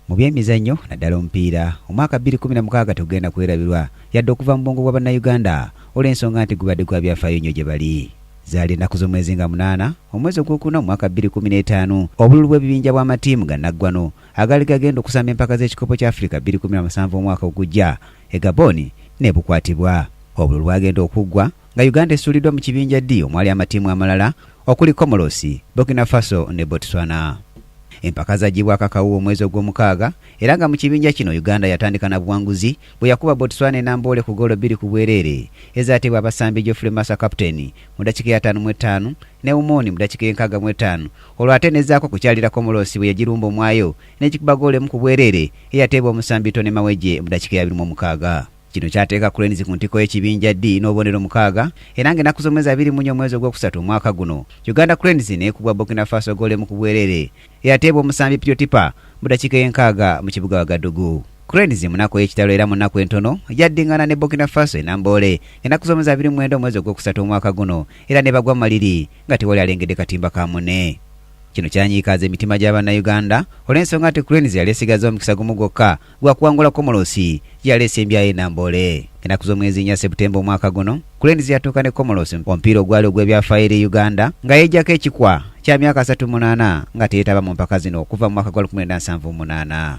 Mu byemizannyo naddala omupiira omwaka 2016 tugenda kwerabirwa yadde okuva mu bwongo bwa bannayuganda olw'ensonga nti gubadde gwa byafaayo nnyo gye bali. Zaali ennaku z'omwezi nga 8 omwezi ogwokuna mu mwaka 2015 obululu bw'ebibinja bw'amatiimu gannaggwano agaali gagenda okusamba empaka z'ekikopo kya Africa 2017 omwaka ogujja e Gabon ne bukwatibwa. Obululu bwagenda okuggwa nga Uganda esuuliddwa mu kibinja D omwali amatiimu amalala okuli Comoros, Burkina Faso ne Botswana. Empaka zaggyibwa akakawuwo omwezi ogw'omukaaga era nga mu kibinja kino Uganda yatandika na buwanguzi bwe yakuba Botswana enamboole ku goolo 2 ku bwereere ezaatebwa abasambi Geoffrey Massa kapiteeni mu ddakiika ya 55 ne Umoni mu ddakiika ya 65 olwo ate nezaako kukyalira Comoros bwe yagirumba omwayo n'ekikuba goolo 1 ku bwereere eyateebwa omusambi Tony Maweje mu ddakiika ya 26. Kino kyateeka Cranes ku ntiko y'ekibinja D n'obubonero 6 era ng'ennaku z'omwezi 24 omwezi ogwokusatu omwaka guno Uganda Cranes n'ekubwa Burkina Faso goolo 1 ku bwereere eyateebwa omusambi Piotipa mu ddakiika y'enkaaga mu kibuga Wagadugu. Cranes mu nnaku y'ekitalo era mu nnaku entono yaddingana ne Burkina Faso enamboole ennaku z'omwezi 29 omwezi ogwokusatu omwaka guno era ne bagwa maliri nga tewali alengedde katimba ka munne. Kino kyanyiikaaza emitima gy'Abannayuganda olw'ensonga nti Cranes yali esigaza omukisa gumu gwokka gwa kuwangula Comoros gyali esembyayo enamboole. Ennaku z'omwezi 4 Septemba omwaka guno Cranes yatuuka ne Comoros omupiira ogwali ogw'ebyafaayo eri Uganda nga yejjako ekikwa kya myaka 38 nga teyeetaba mu mpaka zino okuva mu mwaka gwa 1978.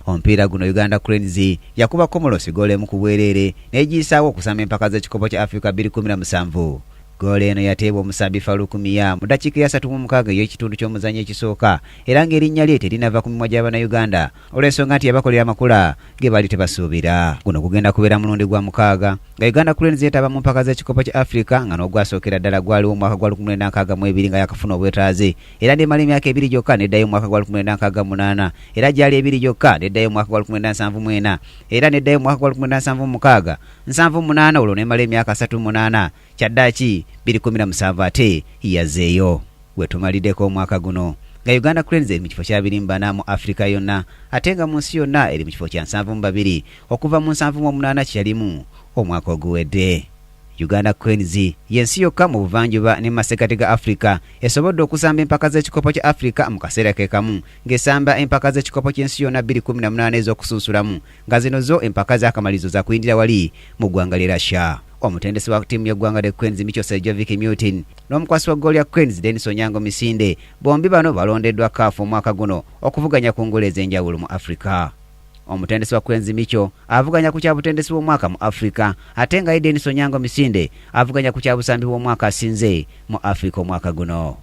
Omupiira guno Uganda Cranes yakuba Comoros goolo 1 ku bwereere n'egiyisaawo okusamba empaka z'ekikopo kya Africa 2017. Goolo eno yateebwa omusambi Faruku Miya mu ddakiika ya 36 ey'ekitundu ky'omuzannyo ekisooka era ng'erinnya lye terinava ku mimwa gy'Abannayuganda olw'ensonga nti yabakolera amakula ge baali tebasuubira. Guno gugenda kubeera mulundi gwa 6 nga Uganda Cranes yeetaba mu mpaka z'ekikopo kya Africa nga n'ogwasookera ddala gwaliwo mu mwaka gwa 1962 nga yakafuna obwetaaze era n'emala emyaka 2 gyokka n'eddayo mu mwaka gwa 1968 era gyali 2 gyokka n'eddayo mu mwaka gwa 1974 era n'eddayo mu mwaka gwa 1976 78 olwo n'emala emyaka 38 kyaddaaki 2017 ate yazeeyo. Bwe tumaliddeko omwaka guno nga Uganda Cranes eri mu kifo kya 24 mu Africa yonna ate nga mu nsi yonna eri mu kifo kya 72 okuva mu 78 kyalimu omwaka oguwedde. Uganda Cranes y'ensi yokka mu buvanjuba ne masekati ga Africa esobodde okusamba empaka z'ekikopo kya Africa mu kaseera ke kamu ng'esamba empaka z'ekikopo ky'ensi yonna 2018 ez'okusunsulamu nga zino zo empaka z'akamalizo za kuyindira wali mu ggwanga lye Russia. Omutendesi wa ttiimu y'eggwanga lya Cranes Micho Sejovic Mutin n'omukwasi wa ggoolo ya Cranes Dennis Onyango Misinde bombi bano balondeddwa CAF omwaka guno okuvuganya ku ngule ez'enjawulo mu Africa. Omutendesi wa Cranes Micho avuganya ku kyabutendesi bw'omwaka mu Africa ate nga Dennis Onyango Misinde avuganya ku kyabusambi bw'omwaka asinze mu Africa omwaka guno.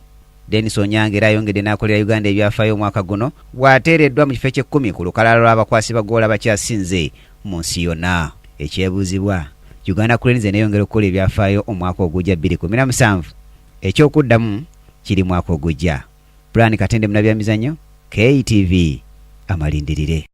Dennis Onyango era ayongedde n'akolera Uganda ebyafaayo omwaka guno bw'ateereddwa mu kifo ky'e10 ku lukalala lw'abakwasi ba ggoolo abakyasinze mu nsi yonna. Ekyebuuzibwa Uganda Cranes eneyongera okukola ebyafaayo omwaka ogujja 2017 ekyokuddamu kiri mwaka ogujja. Brian Katende mu byamizannyo KTV amalindirire.